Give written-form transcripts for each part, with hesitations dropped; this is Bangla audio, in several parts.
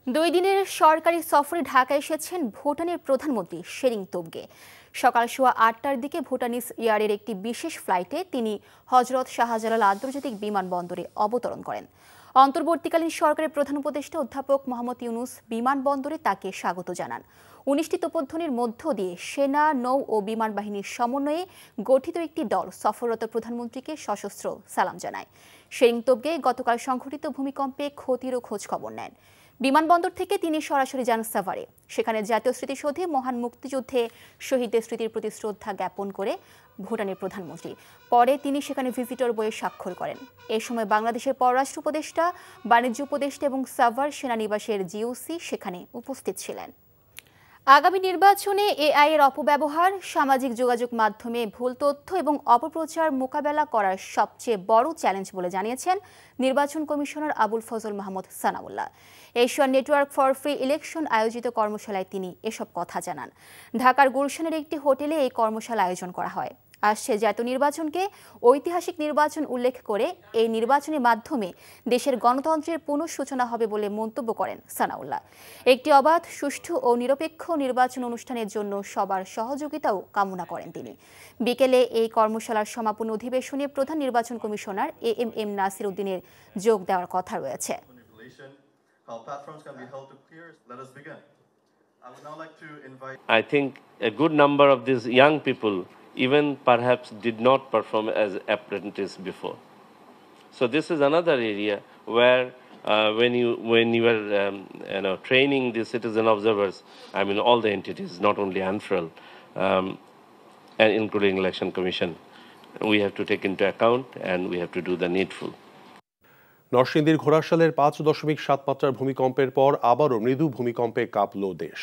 দুই দিনের সরকারি সফরে ঢাকা এসেছেন ভুটানের প্রধানমন্ত্রী শেরিং তোবগে। সকাল সোয়া ৮টার দিকে ভুটানিস এয়ারের একটি বিশেষ ফ্লাইটে তিনি হজরত শাহজালাল আন্তর্জাতিক বিমানবন্দরে অবতরণ করেন। অন্তর্বর্তীকালীন সরকারের প্রধান উপদেষ্টা অধ্যাপক মোহাম্মদ ইউনুস বিমানবন্দরে তাকে স্বাগত জানান। ১৯টি তোপধ্বনির মধ্য দিয়ে সেনা, নৌ ও বিমান বাহিনীর সমন্বয়ে গঠিত একটি দল সফররত প্রধানমন্ত্রীকে সশস্ত্র সালাম জানায়। শেরিং তোবগে গতকাল সংঘটিত ভূমিকম্পে ক্ষতিরও খোঁজ খবর নেন। বিমানবন্দর থেকে তিনি সরাসরি যান সাভারে। সেখানে জাতীয় স্মৃতিসৌধে মহান মুক্তিযুদ্ধে শহীদদের স্মৃতির প্রতি শ্রদ্ধা জ্ঞাপন করে ভুটানের প্রধানমন্ত্রী। পরে তিনি সেখানে ভিজিটর বইয়ে স্বাক্ষর করেন। এ সময় বাংলাদেশের পররাষ্ট্র উপদেষ্টা, বাণিজ্য উপদেষ্টা এবং সাভার সেনানিবাসের জিওসি সেখানে উপস্থিত ছিলেন। আগামী নির্বাচনে এআই এর অপব্যবহার, সামাজিক যোগাযোগ মাধ্যমে ভুল তথ্য এবং অপপ্রচার মোকাবেলা করার সবচেয়ে বড় চ্যালেঞ্জ বলে জানিয়েছেন নির্বাচন commissioner Abul Fazal Mahmud Sanaullah. Asian network for free election আয়োজিত কর্মশালায় তিনি এসব কথা জানান। ঢাকার গুলশানের একটি হোটেলে এই কর্মশালা আয়োজন করা হয়। আসছে জাতীয় নির্বাচনকে ঐতিহাসিক নির্বাচন উল্লেখ করে এই নির্বাচনের মাধ্যমে দেশের গণতন্ত্রের পুনঃসূচনা হবে বলে মন্তব্য করেন সানাউল্লাহ। একটি অবাধ, সুষ্ঠু ও নিরপেক্ষ নির্বাচন অনুষ্ঠানের জন্য সবার সহযোগিতাও কামনা করেন তিনি। বিকেলে এই কর্মশালার সমাপন অধিবেশনে প্রধান নির্বাচন কমিশনার এএমএম নাসির উদ্দিনের যোগ দেওয়ার কথা রয়েছে। I think a good number of these young people even perhaps did not perform as apprentice before. So this is another area where when you are training the citizen observers, I mean all the entities, not only ANFREL, and including Election Commission, we have to take into account and we have to do the needful. নরসিংদীর ঘোড়াশালের ৫.৭ মাত্রার ভূমিকম্পের পর আবারও মৃদু ভূমিকম্পে কাঁপল দেশ।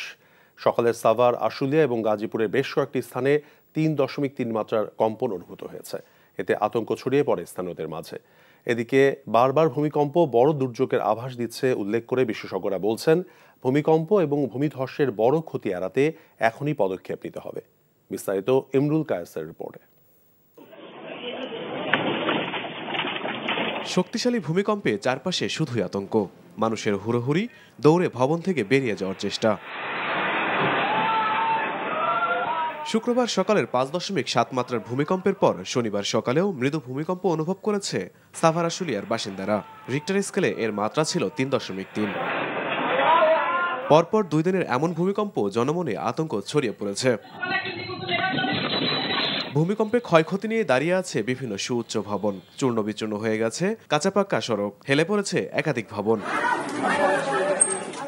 সকালে সাভার, আশুলিয়া এবং গাজীপুরের বেশ কয়েকটি স্থানে ৩.৩ মাত্রার কম্পন অনুভূত হয়েছে। এতে আতঙ্ক ছড়িয়ে পড়ে স্থানীয়দের মাঝে। এদিকে বারবার ভূমিকম্প বড় দুর্যোগের আভাস দিচ্ছে উল্লেখ করে বিশেষজ্ঞরা বলছেন, ভূমিকম্প এবং ভূমিধসের বড় ক্ষতি এড়াতে এখনই পদক্ষেপ নিতে হবে। বিস্তারিত ইমরুল কায়েসের রিপোর্টে। শক্তিশালী ভূমিকম্পে চারপাশে শুধুই আতঙ্ক, মানুষের হুড়োহুড়ি, দৌড়ে ভবন থেকে বেরিয়ে যাওয়ার চেষ্টা। শুক্রবার সকালের ৫.৭ মাত্রার ভূমিকম্পের পর শনিবার সকালেও মৃদু ভূমিকম্প অনুভব করেছে সাভার আশুলিয়ার বাসিন্দারা। রিক্টার স্কেলে এর মাত্রা ছিল ৩.৩। পরপর ২ দিনের এমন ভূমিকম্প জনমনে আতঙ্ক ছড়িয়ে পড়েছে। ভূমিকম্পে ক্ষয়ক্ষতি নিয়ে দাঁড়িয়ে আছে বিভিন্ন সুউচ্চ ভবন, চূর্ণ বিচূর্ণ হয়ে গেছে কাঁচাপাক্কা সড়ক, হেলে পড়েছে একাধিক ভবন।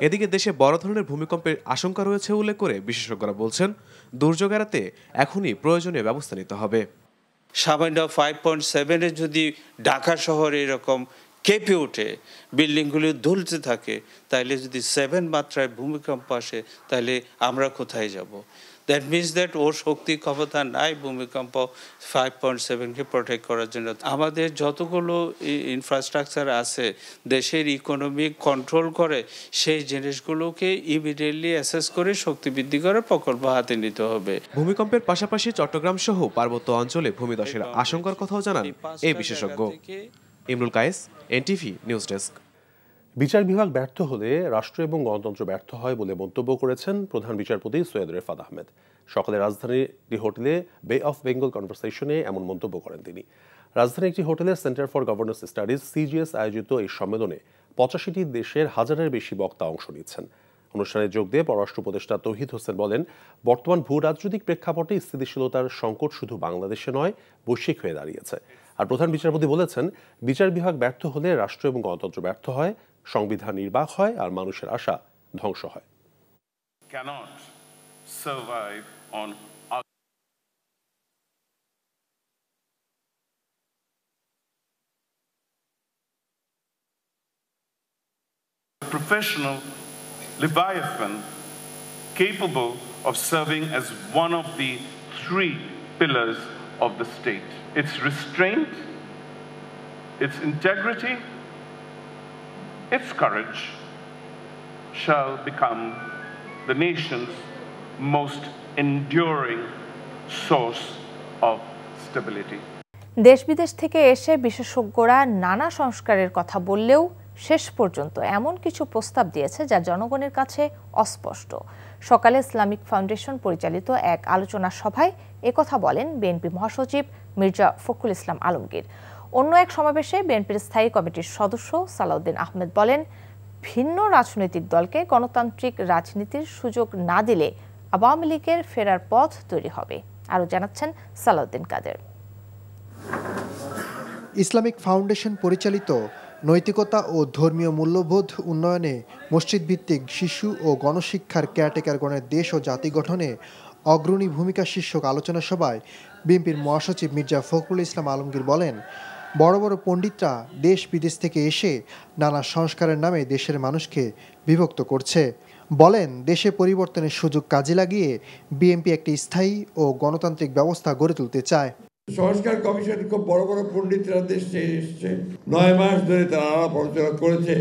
এদিকে দেশে বড় ধরনের ভূমিকম্পের আশঙ্কা রয়েছে উল্লেখ করে বিশেষজ্ঞরা বলছেন, দুর্যোগ এড়াতে এখনই প্রয়োজনীয় ব্যবস্থা নিতে হবে। সামান্য 5.7 যদি ঢাকা শহরে এরকম কেঁপে ওঠে, বিল্ডিংগুলি দুলতে থাকে, তাহলে যদি 7 মাত্রায় ভূমিকম্প আসে, তাহলে আমরা কোথায় যাব? দ্যাট মিনস দ্যাট ওর শক্তি ক্ষমতা নাই ভূমিকম্প 5.7কে প্রোটেক্ট করার জন্য। আমাদের যতগুলো ইনফ্রাস্ট্রাকচার আছে দেশের ইকোনমি কন্ট্রোল করে, সেই জিনিসগুলোকে ইমিডিয়েটলি অ্যাসেস করে শক্তি বৃদ্ধি করার প্রকল্প হাতে নিতে হবে। ভূমিকম্পের পাশাপাশি চট্টগ্রাম সহ পার্বত্য অঞ্চলে ভূমিধসের আশঙ্কার কথাও জানান এই বিশেষজ্ঞ। Imrul Kayes, NTV news desk. বিচার বিভাগ ব্যর্থ হলে রাষ্ট্র এবং গণতন্ত্র ব্যর্থ হয় বলে মন্তব্য করেছেন প্রধান বিচারপতি সৈয়দ রেফাত আহমেদ। সকালে রাজধানীর একটি হোটেলে বে অফ বেঙ্গল কনভারসেশনে এমন মন্তব্য করেন তিনি। রাজধানীর একটি হোটেলে centre for governance studies CGS আয়োজিত এই সম্মেলনে ৮৫টি দেশের হাজারের বেশি বক্তা অংশ নিচ্ছেন। অনুষ্ঠানে যোগ দিয়ে পররাষ্ট্র উপদেষ্টা তৌহিদ হোসেন বলেন, বর্তমান ভূ রাজনৈতিক প্রেক্ষাপটে স্থিতিশীলতার সংকট শুধু বাংলাদেশে নয়, বৈশ্বিক হয়ে দাঁড়িয়েছে। আর প্রধান বিচারপতি বলেছেন, বিচার বিভাগ ব্যর্থ হলে রাষ্ট্র এবং গণতন্ত্র ব্যর্থ হয়, সংবিধান নির্বাক হয় আর মানুষের আশা ধ্বংস হয়। Cannot survive on professional Leviathan capable of serving as one of the 3 pillars of the state. Its restraint, its integrity, its courage shall become the nation's most enduring source of stability. দেশ বিদেশ থেকে এসে বিশেষজ্ঞরা নানা সংস্কারের কথা বললেও শেষ পর্যন্ত এমন কিছু প্রস্তাব দিয়েছে যা জনগণের কাছে অস্পষ্ট। সকালে ইসলামিক ফাউন্ডেশন পরিচালিত এক আলোচনা সভায় একথা বলেন বিএনপি মহাসচিব মির্জা ফখরুল ইসলাম আলমগীর। অন্য এক সমাবেশে বিএনপির স্থায়ী কমিটির সদস্য সালাউদ্দিন আহমেদ বলেন, ভিন্ন রাজনৈতিক দলকে গণতান্ত্রিক রাজনীতির সুযোগ না দিলে আওয়ামী লীগের ফেরার পথ তৈরি হবে। আরও জানাচ্ছেন সালাউদ্দিন কাদের। ইসলামিক ফাউন্ডেশন পরিচালিত নৈতিকতা ও ধর্মীয় মূল্যবোধ উন্নয়নে মসজিদ ভিত্তিক শিশু ও গণশিক্ষার কেয়ারটেকারগণের দেশ ও জাতি গঠনে অগ্রণী ভূমিকা শীর্ষক আলোচনা সভায় বিএনপির মহাসচিব মির্জা ফখরুল ইসলাম আলমগীর বলেন, বড় বড় পণ্ডিতরা দেশ বিদেশ থেকে এসে নানা সংস্কারের নামে দেশের মানুষকে বিভক্ত করছে। বলেন, দেশে পরিবর্তনের সুযোগ কাজে লাগিয়ে বিএনপি একটি স্থায়ী ও গণতান্ত্রিক ব্যবস্থা গড়ে তুলতে চায়। সংস্কার কমিশন খুব বড় বড় পণ্ডিতরা দেশে এসছে, 9 মাস ধরে তারা আলাপ আলোচনা করেছে,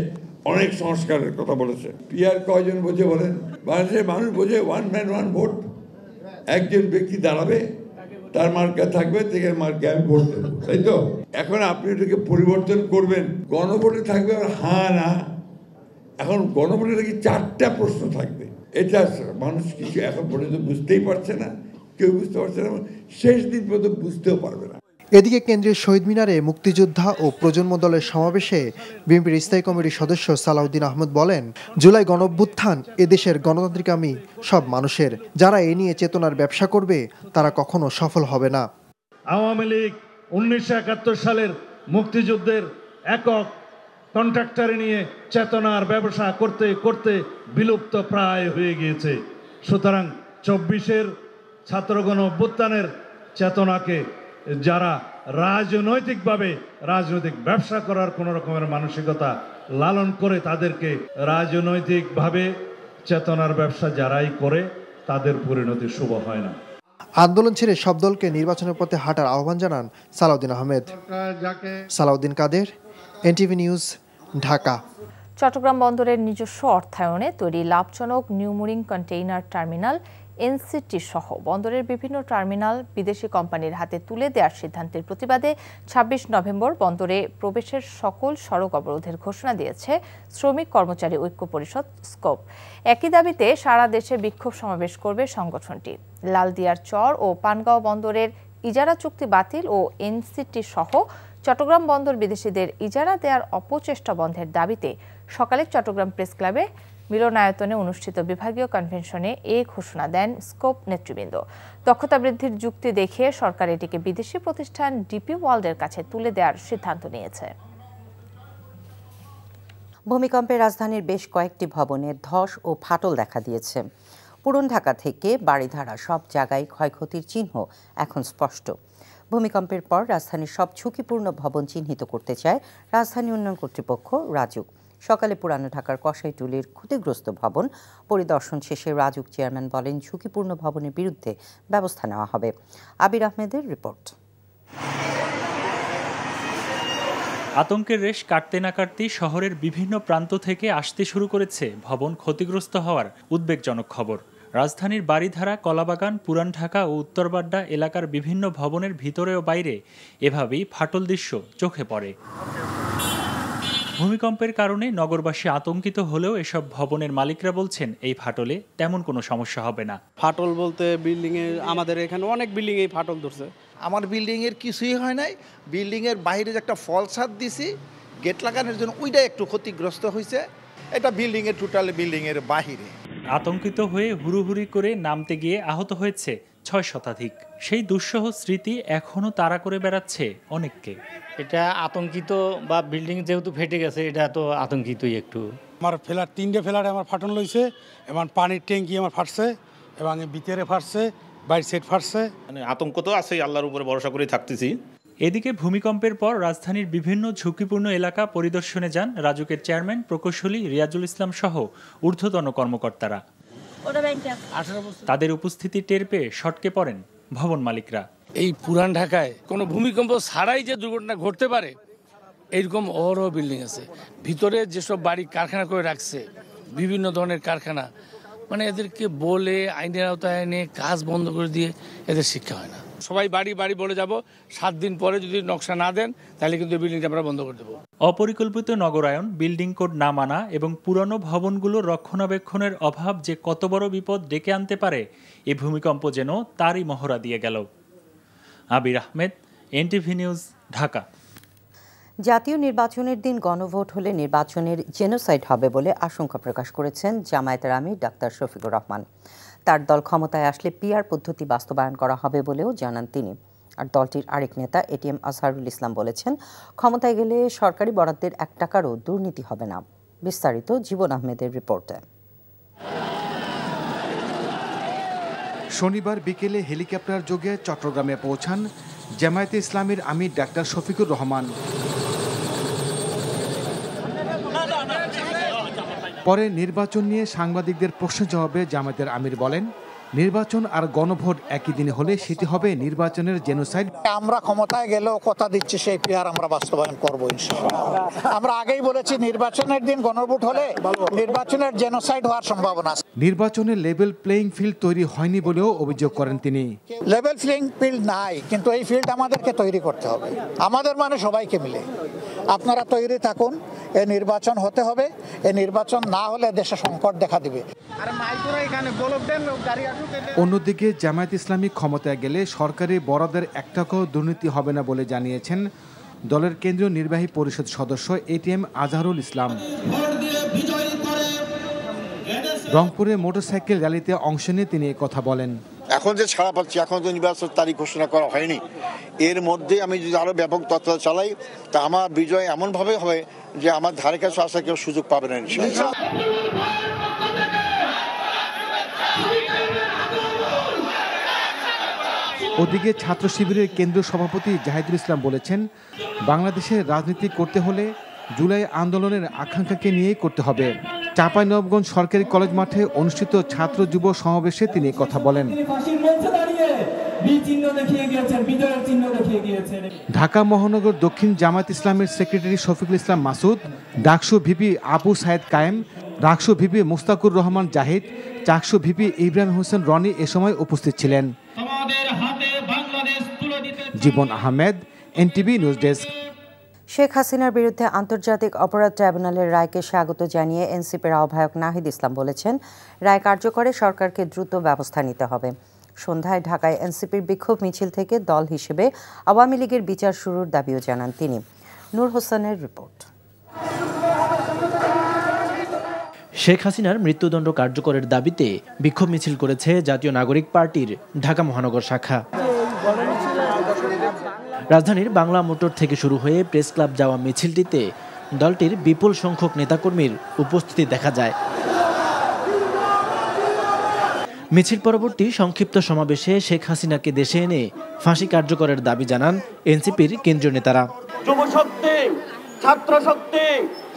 অনেক সংস্কারের কথা বলেছে। পিআর কয়জন বোঝে বলেন? বাংলাদেশের মানুষ বোঝে ওয়ান ম্যান ওয়ান ভোট। একজন ব্যক্তি দাঁড়াবে, তার মার্কা থাকবে, থেকে মার্কে আমি ভোট দেবো, তাই তো? এখন আপনি এটাকে পরিবর্তন করবেন, গণভোটে থাকবে আর হ্যাঁ না। এখন গণভোটে নাকি 4টা প্রশ্ন থাকবে। এটা মানুষ কিছু এখন পর্যন্ত বুঝতেই পারছে না, কেউ বুঝতে পারছে না, শেষ দিন পর্যন্ত বুঝতেও পারবে না। এদিকে কেন্দ্রীয় শহীদ মিনারে মুক্তিযোদ্ধা ও প্রজন্ম দলের সমাবেশে বিএনপির স্থায়ী কমিটির সদস্য সালাউদ্দিন আহমেদ বলেন, জুলাই গণঅভ্যুত্থান এদেশের গণতান্ত্রিকামী সব মানুষের। যারা এ নিয়ে চেতনার ব্যবসা করবে তারা কখনো সফল হবে না। আওয়ামী লীগ 1971 সালের মুক্তিযুদ্ধের একক কন্ট্রাক্টরে নিয়ে চেতনার ব্যবসা করতে করতে বিলুপ্ত প্রায় হয়ে গিয়েছে। সুতরাং 24-এর ছাত্রগণ অভ্যুত্থানের চেতনাকে যারা রাজনৈতিকভাবে রাজনৈতিক ব্যবসা করার কোন রকমের মানসিকতা লালন করে, তাদেরকে রাজনৈতিকভাবে চেতনার ব্যবসা যারাই করে তাদের পরিণতি শুভ হয় না। আন্দোলন ছেড়ে সব দলকে নির্বাচনের পথে হাঁটার আহ্বান জানান সালাউদ্দিন আহমেদ। সালাউদ্দিন কাদের, এনটিভি নিউজ, ঢাকা। চট্টগ্রাম বন্দরের নিজস্ব অর্থায়নে তৈরি লাভজনক নিউমুরিং কন্টেইনার টার্মিনাল এনসিটি সহ বন্দরের বিভিন্ন টার্মিনাল বিদেশি কোম্পানির হাতে তুলে দেওয়ার সিদ্ধান্তের প্রতিবাদে ২৬ নভেম্বর বন্দরে প্রবেশের সকল সড়ক অবরোধের ঘোষণা দিয়েছে শ্রমিক কর্মচারী ঐক্য পরিষদ স্কোপ। একই দাবিতে সারা দেশে বিক্ষোভ সমাবেশ করবে সংগঠনটি। লালদিয়ার চর ও পানগাঁও বন্দরের ইজারা চুক্তি বাতিল ও এনসিটি সহ চট্টগ্রাম বন্দর বিদেশিদের ইজারা দেওয়ার অপচেষ্টা বন্ধের দাবিতে সকালে চট্টগ্রাম প্রেস ক্লাবে মিলনায়তনে অনুষ্ঠিত বিভাগীয় কনভেনশনে এ ঘোষণা দেন স্কোপ নেতৃবৃন্দ। দক্ষতা বৃদ্ধির যুক্তি দেখিয়ে সরকার এটিকে বিদেশি প্রতিষ্ঠান ডিপি ওয়ার্ল্ডের কাছে তুলে দেওয়ার সিদ্ধান্ত নিয়েছে। ভূমিকম্পে রাজধানীর বেশ কয়েকটি ভবনের ধস ও ফাটল দেখা দিয়েছে। পুরান ঢাকা থেকে বাড়িধারা সব জায়গায় ক্ষয়ক্ষতির চিহ্ন এখন স্পষ্ট। ভূমিকম্পের পর রাজধানীর সব ঝুঁকিপূর্ণ ভবন চিহ্নিত করতে চায় রাজধানী উন্নয়ন কর্তৃপক্ষ রাজুক। সকালে পুরানো ঢাকার কসাইটুলির ক্ষতিগ্রস্ত ভবন পরিদর্শন শেষে রাজুক চেয়ারম্যান বলেন, ঝুঁকিপূর্ণ ভবনের বিরুদ্ধে ব্যবস্থা নেওয়া হবে। আবির আহমেদের রিপোর্ট। আতঙ্কের রেশ কাটতে না কাটতেই শহরের বিভিন্ন প্রান্ত থেকে আসতে শুরু করেছে ভবন ক্ষতিগ্রস্ত হওয়ার উদ্বেগজনক খবর। রাজধানীর বাড়িধারা, কলাবাগান, পুরান ঢাকা ও উত্তরবাড্ডা এলাকার বিভিন্ন ভবনের ভিতরে ও বাইরে এভাবেই ফাটল দৃশ্য চোখে পড়ে। ভূমিকম্পের কারণে নগরবাসী আতঙ্কিত হলেও এসব ভবনের মালিকরা বলছেন এই ফাটলে তেমন কোনো সমস্যা হবে না। ফাটল বলতে বিল্ডিংয়ে আমাদের এখানে অনেক বিল্ডিংয়েই ফাটল ধরছে। আমার বিল্ডিংয়ের কিছুই হয় নাই, বিল্ডিংয়ের বাইরে যে একটা ফল ছাদ দিছি গেট লাগানোর জন্য, ওইটা একটু ক্ষতিগ্রস্ত হয়েছে। এটা বিল্ডিংয়ের টোটালি বিল্ডিংয়ের বাহিরে। আতঙ্কিত হয়ে হুড়ুহুড়ি করে নামতে গিয়ে আহত হয়েছে 6 শতাধিক। সেই দুঃসহ স্মৃতি এখনো তাড়া করে বেড়াচ্ছে অনেককে। এটা আতঙ্কিত, বা বিল্ডিং যেহেতু ফেটে গেছে, এটা তো আতঙ্কিতই একটু। আমার ফ্ল্যাট 3টে ফ্ল্যাটে আমার ফাটন লইছে, এবং পানির ট্যাঙ্কি আমার ফাটছে, এবং ভিতরে ফাটছে, বাইর সেট ফাটছে। মানে আতঙ্ক তো আছে, আল্লাহর উপরে ভরসা করে থাকতেছি। এদিকে ভূমিকম্পের পর রাজধানীর বিভিন্ন ঝুঁকিপূর্ণ এলাকা পরিদর্শনে যান রাজুকের চেয়ারম্যান প্রকৌশলী রিয়াজুল ইসলাম সহ ঊর্ধ্বতন কর্মকর্তারা। তাদের উপস্থিতি টের পেয়ে সটকে পড়েন ভবন মালিকরা। এই পুরান ঢাকায় কোনো ভূমিকম্প ছাড়াই যে দুর্ঘটনা ঘটতে পারে, এইরকম অহরহ বিল্ডিং আছে। ভিতরে যেসব বাড়ি কারখানা করে রাখছে, বিভিন্ন ধরনের কারখানা, মানে এদেরকে বলে আইনের আওতায় এনে কাজ বন্ধ করে দিয়ে এদের শিক্ষা হয় না। সবাই বাড়ি বাড়ি বলে যাব, 7 দিন পরে যদি নকশা না দেন তাহলে কিন্তু বিল্ডিংটা আমরা বন্ধ করে দেবো। অপরিকল্পিত নগরায়ন, বিল্ডিং কোড না মানা এবং পুরনো ভবনগুলোর রক্ষণাবেক্ষণের অভাব যে কত বড় বিপদ ডেকে আনতে পারে, এই ভূমিকম্প যেন তারই মহড়া দিয়ে গেল। আবির আহমেদ, এনটিভি নিউজ, ঢাকা। জাতীয় নির্বাচনের দিন গণভোট হলে নির্বাচনের জেনোসাইড হবে বলে আশঙ্কা প্রকাশ করেছেন জামায়াতের আমির ডাক্তার শফিকুর রহমান। তার দল ক্ষমতায় আসলে পিআর পদ্ধতি বাস্তবায়ন করা হবে বলেও জানান তিনি। আর দলটির আরেক নেতা এটিএম আজহারুল ইসলাম বলেছেন, ক্ষমতায় গেলে সরকারি বরাদ্দের 1 টাকারও দুর্নীতি হবে না। বিস্তারিত জীবন আহমেদের রিপোর্টে। শনিবার বিকেলে হেলিকপ্টার যোগে চট্টগ্রামে পৌঁছান জামায়াতে ইসলামীর আমির ডাক্তার শফিকুর রহমান। পরে নির্বাচন নিয়ে সাংবাদিকদের প্রশ্ন জবাবে জামায়াতের আমির বলেন, নির্বাচন আর গণভোট একই দিনে হলে সেটি হবে নির্বাচনের জেনোসাইড। আমরা ক্ষমতায় গেলেও কথা দিচ্ছি সেই পিআর আমরা বাস্তবায়ন করবো ইনশাআল্লাহ। আমরা আগেই বলেছি নির্বাচনের দিন গণভোট হলে নির্বাচনের জেনোসাইড হওয়ার সম্ভাবনা আছে। নির্বাচনে লেভেল প্লেইং ফিল্ড তৈরি হয়নি বলেও অভিযোগ করেন তিনি। লেভেল প্লেইং ফিল্ড নাই, কিন্তু এই ফিল্ড আমাদেরকে তৈরি করতে হবে, আমাদের মানে সবাইকে মিলে। আপনারা তৈরি থাকুন, এই নির্বাচন হতে হবে। এই নির্বাচন না হলে দেশে সংকট দেখা দিবে। অন্যদিকে জামায়াত ইসলামী ক্ষমতায় গেলে সরকারি বরাদ্দের 1 টাকাও দুর্নীতি হবে না বলে জানিয়েছেন দলের কেন্দ্রীয় নির্বাহী পরিষদ সদস্য এটিএম আজহারুল ইসলাম। রংপুরে মোটরসাইকেল র্যালিতে অংশ নিয়ে তিনি কথা বলেন। এখন যে ছাড়া পাচ্ছি, এখন তো নির্বাচন তারিখ ঘোষণা করা হয়নি, এর মধ্যে আমি যদি আরো ব্যাপক তৎপরতা চালাই তা আমার বিজয় এমনভাবে হবে যে আমার ধারে কাছে আসা কেউ সুযোগ পাবে না ইনশাআল্লাহ। ওদিকে ছাত্র শিবিরের কেন্দ্রীয় সভাপতি জাহিদুল ইসলাম বলেছেন, বাংলাদেশের রাজনীতি করতে হলে জুলাই আন্দোলনের আকাঙ্ক্ষাকে নিয়েই করতে হবে। চাঁপাইনবাবগঞ্জ সরকারি কলেজ মাঠে অনুষ্ঠিত ছাত্র যুব সমাবেশে তিনি কথা বলেন। ঢাকা মহানগর দক্ষিণ জামায়াত ইসলামের secretary Shafiqul Islam Masud, DUCSU VP Abu Sayed Kayem, DUCSU VP Mustakur Rahman Zahid, চাকসু ভিপি ইব্রাহিম হোসেন রনি এ সময় উপস্থিত ছিলেন। Jibon Ahmed, NTV news desk. শেখ হাসিনার বিরুদ্ধে আন্তর্জাতিক অপরাধ ট্রাইব্যুনালের রায়কে স্বাগত জানিয়ে এনসিপির আহ্বায়ক নাহিদ ইসলাম বলেছেন, রায় কার্যকরে সরকারকে দ্রুত ব্যবস্থা নিতে হবে। সন্ধ্যায় ঢাকায় এনসিপির বিক্ষোভ মিছিল থেকে দল হিসেবে আওয়ামী লীগের বিচার শুরুর দাবিও জানান তিনি। নূর হোসেনের রিপোর্ট। শেখ হাসিনার মৃত্যুদণ্ড কার্যকরের দাবিতে বিক্ষোভ মিছিল করেছে জাতীয় নাগরিক পার্টির ঢাকা মহানগর শাখা। রাজধানীর বাংলা মোটর থেকে শুরু হয়ে প্রেস ক্লাব যাওয়া মিছিলটিতে দলটির বিপুল সংখ্যক নেতাকর্মীর উপস্থিতি দেখা যায়। মিছিল পরবর্তী সংক্ষিপ্ত সমাবেশে শেখ হাসিনাকে দেশে এনে ফাঁসি কার্যকরের দাবি জানান এনসিপির কেন্দ্রীয় নেতারা। যুব শক্তি, ছাত্র শক্তি,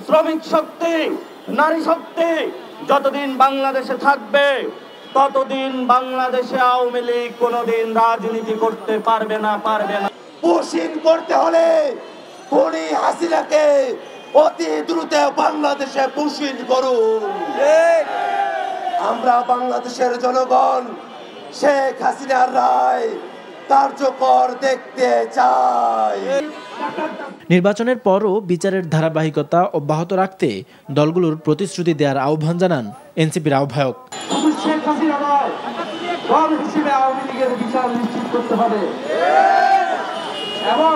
শ্রমিক শক্তি, নারী শক্তি যতদিন বাংলাদেশে থাকবে ততদিন বাংলাদেশে আওয়ামী লীগ কোনোদিন রাজনীতি করতে পারবে না। পুশিং করতে হলে খুনি হাসিনাকে অতি দ্রুত বাংলাদেশে পুশিং করুন। আমরা বাংলাদেশের জনগণ শেখ হাসিনার রায় কার্যকর দেখতে চাই। নির্বাচনের পরও বিচারের ধারাবাহিকতা অব্যাহত রাখতে দলগুলোর প্রতিশ্রুতি দেওয়ার আহ্বান জানান এনসিপির আহ্বায়ক। শেখ হাসিনা নয়, দল হিসেবে আওয়ামী লীগের বিচার নিশ্চিত করতে হবে এবং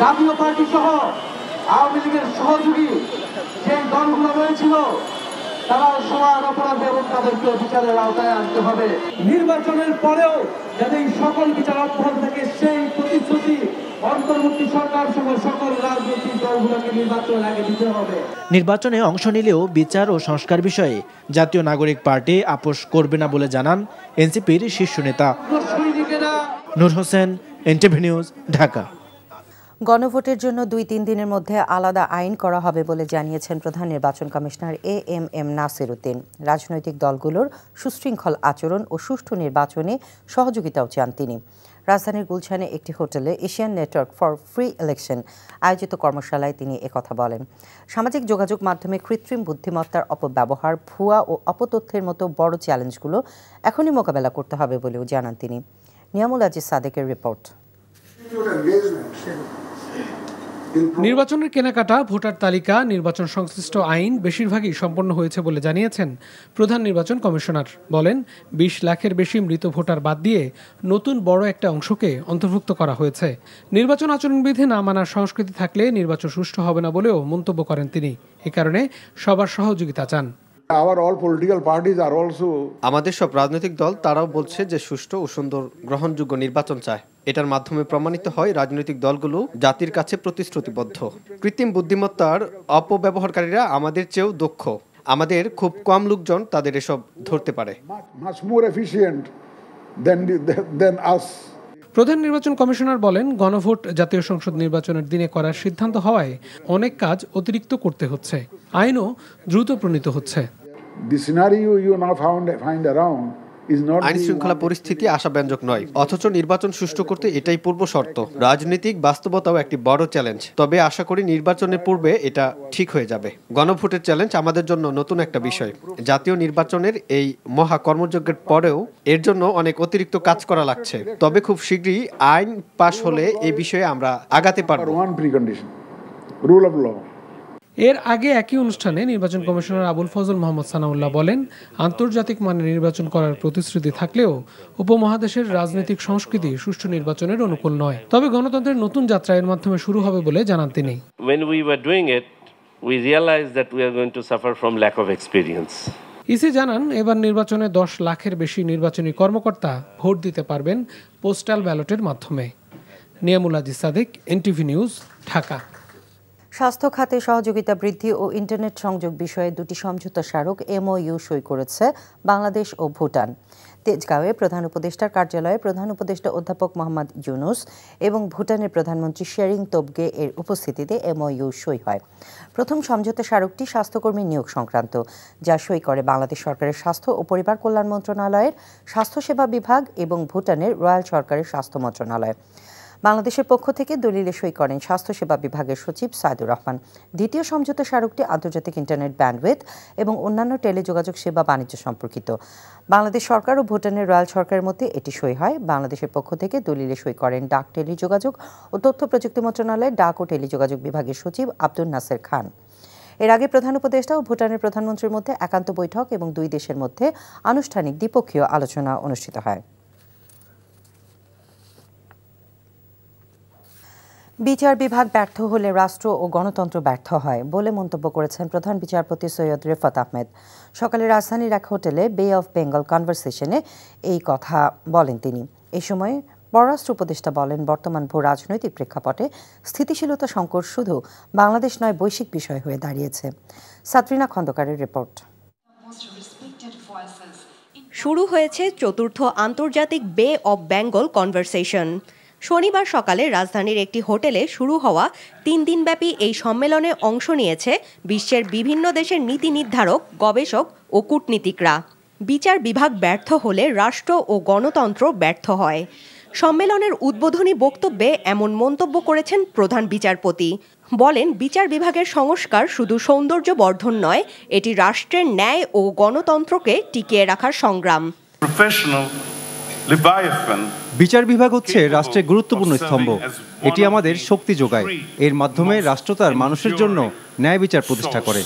জাতীয় পার্টি সহ আওয়ামী লীগের সহযোগী যে দলগুলো রয়েছিল তারা সমান অপরাধে এবং তাদেরকে বিচারের আওতায় আনতে হবে। নির্বাচনের পরেও যাতে সকল বিচার অব্যাহত থাকে সেই প্রতিশ্রুতি অন্তর্বর্তী সরকার সহ সকল রাজনৈতিক দলগুলোকে নির্বাচনের আগে দিতে হবে। নির্বাচনে অংশ নিলেও বিচার ও সংস্কার বিষয়ে জাতীয় নাগরিক পার্টি আপোষ করবে না বলে জানান এনসিপির শীর্ষ নেতা। নূর হোসেন, এনটিভি নিউজ, ঢাকা। গণভোটের জন্য 2-3 দিনের মধ্যে আলাদা আইন করা হবে বলে জানিয়েছেন প্রধান নির্বাচন কমিশনার এএমএম নাসির উদ্দিন। রাজনৈতিক দলগুলোর সুশৃঙ্খল আচরণ ও সুষ্ঠু নির্বাচনে সহযোগিতাও চান তিনি। রাজধানীর গুলশানে একটি হোটেলে Asian network for free election আয়োজিত কর্মশালায় তিনি একথা বলেন। সামাজিক যোগাযোগ মাধ্যমে কৃত্রিম বুদ্ধিমত্তার অপব্যবহার, ভুয়া ও অপতথ্যের মতো বড় চ্যালেঞ্জগুলো এখনই মোকাবেলা করতে হবে বলেও জানান তিনি। নিয়ামুল আজিজ সাদেকের রিপোর্ট। নির্বাচনের কেনাকাটা, ভোটার তালিকা, নির্বাচন সংশ্লিষ্ট আইন বেশিরভাগই সম্পন্ন হয়েছে বলে জানিয়েছেন প্রধান নির্বাচন কমিশনার। বলেন ২০ লাখের বেশি মৃত ভোটার বাদ দিয়ে নতুন বড় একটা অংশকে অন্তর্ভুক্ত করা হয়েছে। নির্বাচন আচরণবিধি না মানার সংস্কৃতি থাকলে নির্বাচন সুষ্ঠু হবে না বলেও মন্তব্য করেন তিনি। এ কারণে সবার সহযোগিতা চান। আমাদের সব রাজনৈতিক দল তারাও বলছে যে সুষ্ঠু ও সুন্দর গ্রহণযোগ্য নির্বাচন চায়। এটার মাধ্যমে প্রমাণিত হয় রাজনৈতিক দলগুলো জাতির কাছে প্রতিশ্রুতিবদ্ধ। কৃত্রিম বুদ্ধিমত্তার অপব্যবহারকারীরা আমাদের চেয়েও দক্ষ। আমাদের খুব কম লোকজন তাদের এসব ধরতে পারে। প্রধান নির্বাচন কমিশনার বলেন, গণভোট জাতীয় সংসদ নির্বাচনের দিনে করার সিদ্ধান্ত হওয়ায় অনেক কাজ অতিরিক্ত করতে হচ্ছে, আইনও দ্রুত প্রণীত হচ্ছে। আইন শৃঙ্খলা পরিস্থিতি আশাব্যঞ্জক নয়, অথচ নির্বাচন সুষ্ঠু করতে এটাই পূর্ব শর্ত। রাজনৈতিক বাস্তবতাও একটি বড় চ্যালেঞ্জ, তবে আশা করি নির্বাচনের পূর্বে এটা ঠিক হয়ে যাবে। গণভোটের চ্যালেঞ্জ আমাদের জন্য নতুন একটা বিষয়। জাতীয় নির্বাচনের এই মহা কর্মযজ্ঞের পরেও এর জন্য অনেক অতিরিক্ত কাজ করা লাগছে, তবে খুব শীঘ্রই আইন পাশ হলে এই বিষয়ে আমরা আগাতে পারব। এর আগে একই অনুষ্ঠানে নির্বাচন কমিশনার আবুল ফজল মোহাম্মদ সানাউল্লাহ বলেন, আন্তর্জাতিক মানের নির্বাচন করার প্রতিশ্রুতি থাকলেও উপমহাদেশের রাজনৈতিক সংস্কৃতি সুষ্ঠু নির্বাচনের অনুকূল নয়। তবে গণতন্ত্রের নতুন যাত্রা এর মাধ্যমে শুরু হবে বলে জানান তিনি। When we were doing it, we realized that we are going to suffer from lack of experience. EC জানান, এবার নির্বাচনে 10 লাখের বেশি নির্বাচনী কর্মকর্তা ভোট দিতে পারবেন পোস্টাল ব্যালটের মাধ্যমে। Niamul Aziz Sadiq, NTV news, Dhaka. স্বাস্থ্য খাতে সহযোগিতা বৃদ্ধি ও ইন্টারনেট সংযোগ বিষয়ে দুটি সমঝোতা স্মারক MOU সই করেছে বাংলাদেশ ও ভুটান। তেজগাঁওয়ে প্রধান উপদেষ্টার কার্যালয়ে প্রধান উপদেষ্টা অধ্যাপক মোহাম্মদ ইউনুস এবং ভুটানের প্রধানমন্ত্রী শেরিং তোবগে এর উপস্থিতিতে MOU সই হয়। প্রথম সমঝোতা স্মারকটি স্বাস্থ্যকর্মী নিয়োগ সংক্রান্ত, যা সই করে বাংলাদেশ সরকারের স্বাস্থ্য ও পরিবার কল্যাণ মন্ত্রণালয়ের স্বাস্থ্যসেবা বিভাগ এবং ভুটানের রয়্যাল সরকারের স্বাস্থ্য মন্ত্রণালয়। বাংলাদেশের পক্ষ থেকে দলিলে সই করেন স্বাস্থ্যসেবা বিভাগের সচিব সাইদুর রহমান। দ্বিতীয় সমঝোতা স্মারকটি আন্তর্জাতিক ইন্টারনেট ব্যান্ডউইথ এবং অন্যান্য টেলিযোগাযোগ সেবা বাণিজ্য সম্পর্কিত। বাংলাদেশ সরকার ও ভুটানের রয়্যাল সরকারের মধ্যে এটি সই হয়। বাংলাদেশের পক্ষ থেকে দলিলে সই করেন ডাক, টেলিযোগাযোগ ও তথ্য প্রযুক্তি মন্ত্রণালয়ের ডাক ও টেলিযোগাযোগ বিভাগের সচিব আব্দুল নাসের খান। এর আগে প্রধান উপদেষ্টা ও ভুটানের প্রধানমন্ত্রীর মধ্যে একান্ত বৈঠক এবং দুই দেশের মধ্যে আনুষ্ঠানিক দ্বিপক্ষীয় আলোচনা অনুষ্ঠিত হয়। বিচার বিভাগ ব্যর্থ হলে রাষ্ট্র ও গণতন্ত্র ব্যর্থ হয় বলে মন্তব্য করেছেন প্রধান বিচারপতি সৈয়দ রেফাত আহমেদ। সকালে রাজধানীর এক হোটেলে বে অফ বেঙ্গল কনভারসেশনে এই কথা বলেন তিনি। এই সময় পররাষ্ট্র উপদেষ্টা বলেন, বর্তমান ভূ রাজনৈতিক প্রেক্ষাপটে স্থিতিশীলতা সংকট শুধু বাংলাদেশ নয়, বৈশ্বিক বিষয় হয়ে দাঁড়িয়েছে। সাতরিনা খন্দকারের রিপোর্ট। শুরু হয়েছে চতুর্থ আন্তর্জাতিক বে অব বেঙ্গল কনভারসেশন। শনিবার সকালে রাজধানীর একটি হোটেলে শুরু হওয়া 3 দিনব্যাপী এই সম্মেলনে অংশ নিয়েছে বিশ্বের বিভিন্ন দেশের নীতি নির্ধারক, গবেষক ও কূটনীতিকরা। বিচার বিভাগ ব্যর্থ হলে রাষ্ট্র ও গণতন্ত্র ব্যর্থ হয়। সম্মেলনের উদ্বোধনী বক্তব্যে এমন মন্তব্য করেছেন প্রধান বিচারপতি। বলেন, বিচার বিভাগের সংস্কার শুধু সৌন্দর্য বর্ধন নয়, এটি রাষ্ট্রের ন্যায় ও গণতন্ত্রকে টিকিয়ে রাখার সংগ্রাম। বিচার বিভাগ হচ্ছে রাষ্ট্রের গুরুত্বপূর্ণ স্তম্ভ। এটি আমাদের শক্তি যোগায়। এর মাধ্যমে রাষ্ট্র তার মানুষের জন্য ন্যায় বিচার প্রতিষ্ঠা করে।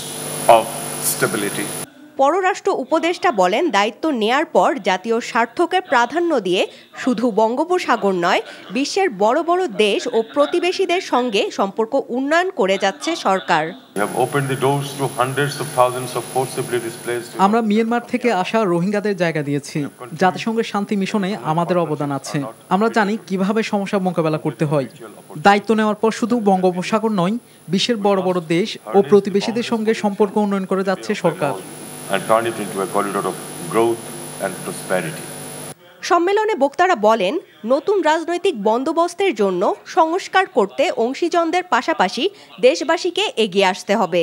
পররাষ্ট্র উপদেষ্টা বলেন, দায়িত্ব নেয়ার পর জাতীয় স্বার্থকে প্রাধান্য দিয়ে শুধু বঙ্গোপসাগর নয়, বিশ্বের বড় বড় দেশ ও প্রতিবেশীদের সঙ্গে সম্পর্ক উন্নয়ন করে যাচ্ছে সরকার। আমরা মিয়ানমার থেকে আসা রোহিঙ্গাদের জায়গা দিয়েছি। জাতিসংঘের শান্তি মিশনে আমাদের অবদান আছে। আমরা জানি কিভাবে সমস্যা মোকাবেলা করতে হয়। দায়িত্ব নেওয়ার পর শুধু বঙ্গোপসাগর নয়, বিশ্বের বড় বড় দেশ ও প্রতিবেশীদের সঙ্গে সম্পর্ক উন্নয়ন করে যাচ্ছে সরকার। সম্মেলনে বক্তারা বলেন, নতুন রাজনৈতিক বন্দোবস্তের জন্য সংস্কার করতে অংশীজনদের পাশাপাশি দেশবাসীকে এগিয়ে আসতে হবে।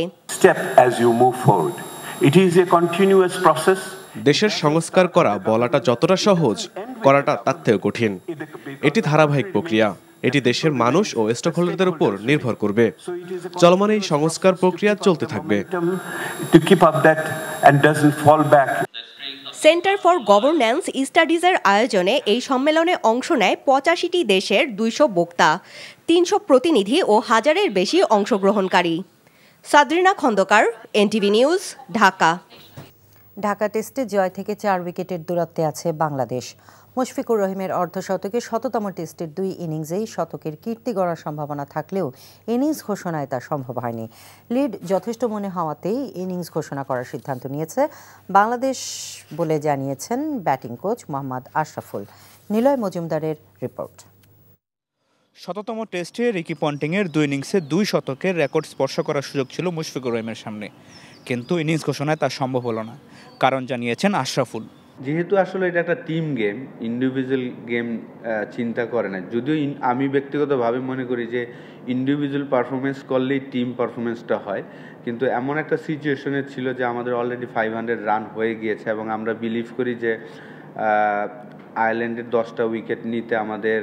দেশের সংস্কার করা বলাটা যতটা সহজ, করাটা তার থেকেও কঠিন। এটি ধারাবাহিক প্রক্রিয়া। এটি দেশের মানুষ ও স্টেকহোল্ডারদের উপর নির্ভর করবে। চলমান এই সংস্কার প্রক্রিয়া চলতে থাকবে। সেন্টার ফর গভর্নেন্স স্টাডিজের আয়োজনে এই সম্মেলনে অংশ নেয় 85টি দেশের 200 বক্তা। 300 প্রতিনিধি ও হাজারের বেশি অংশগ্রহণকারী। সাদরিনা খন্দকার, এনটিভি নিউজ, ঢাকা। ঢাকা টেস্টে জয় থেকে 4 উইকেটের দূরত্বে আছে বাংলাদেশ। মুশফিকুর রহিমের অর্ধশতকে 100তম টেস্টের 2 ইনিংসেই শতকের কীর্তি গড়ার সম্ভাবনা থাকলেও ইনিংস ঘোষণায় তা সম্ভব হয়নি। লিড যথেষ্ট মনে হওয়াতেই ইনিংস ঘোষণা করার সিদ্ধান্ত নিয়েছে বাংলাদেশ বলে জানিয়েছেন ব্যাটিং কোচ মোহাম্মদ আশরাফুল। নিলয় মজুমদারের রিপোর্ট। 100তম টেস্টে রিকি পন্টিংয়ের 2 ইনিংসে 2 শতকের রেকর্ড স্পর্শ করার সুযোগ ছিল মুশফিকুর রহিমের সামনে, কিন্তু ইনিংস ঘোষণায় তা সম্ভব হলো না। কারণ জানিয়েছেন আশরাফুল। যেহেতু আসলে এটা একটা টিম গেম, ইন্ডিভিজুয়াল গেম চিন্তা করে না। যদিও আমি ব্যক্তিগতভাবে মনে করি যে ইন্ডিভিজুয়াল পারফরমেন্স করলেই টিম পারফরমেন্সটা হয়, কিন্তু এমন একটা সিচুয়েশনে ছিল যে আমাদের অলরেডি 500 রান হয়ে গিয়েছে এবং আমরা বিলিভ করি যে আয়ারল্যান্ডের 10টা উইকেট নিতে আমাদের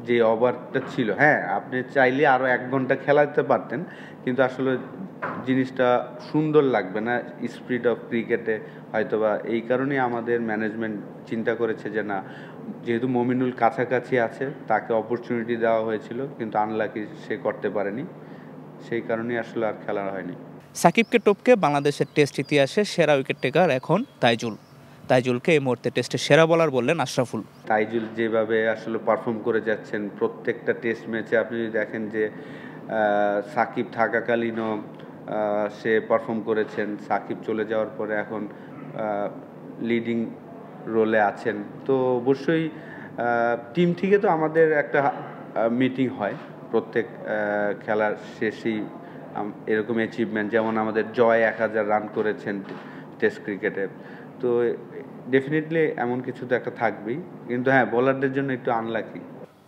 যে ওভারটা ছিল, হ্যাঁ আপনি চাইলে আরও 1 ঘন্টা খেলাতে পারতেন, কিন্তু আসলে জিনিসটা সুন্দর লাগবে না স্পিরিট অফ ক্রিকেটে হয়তোবা। এই কারণেই আমাদের ম্যানেজমেন্ট চিন্তা করেছে যে না, যেহেতু মমিনুল কাছাকাছি আছে তাকে অপরচুনিটি দেওয়া হয়েছিল, কিন্তু আনলাকি সে করতে পারেনি, সেই কারণেই আসলে আর খেলা হয়নি। সাকিবকে টপকে বাংলাদেশের টেস্ট ইতিহাসে সেরা উইকেট টেকার এখন তাইজুলকে এই মুহূর্তে টেস্টের সেরা বোলার বললেন আশরাফুল। তাইজুল যেভাবে আসলে পারফর্ম করে যাচ্ছেন প্রত্যেকটা টেস্ট ম্যাচে, আপনি যদি দেখেন যে সাকিব থাকাকালীনও সে পারফর্ম করেছেন, সাকিব চলে যাওয়ার পরে এখন লিডিং রোলে আছেন। তো অবশ্যই টিম থেকে তো আমাদের একটা মিটিং হয় প্রত্যেক খেলার শেষেই, এরকম অ্যাচিভমেন্ট, যেমন আমাদের জয় 1000 রান করেছেন টেস্ট ক্রিকেটে, তো ডেফিনেটলি এমন কিছু তো একটা থাকবেই, কিন্তু হ্যাঁ বোলারদের জন্য একটু আনলাকি।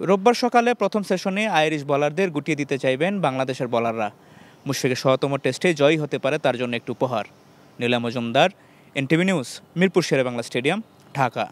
রোববার সকালে প্রথম সেশনে আইরিশ বোলারদের গুটিয়ে দিতে চাইবেন বাংলাদেশের বোলাররা। মুশফিকের 100তম টেস্টে জয়ই হতে পারে তার জন্য একটু উপহার। Niloy Majumdar, NTV news, Mirpur Sher-e-Bangla stadium, Dhaka.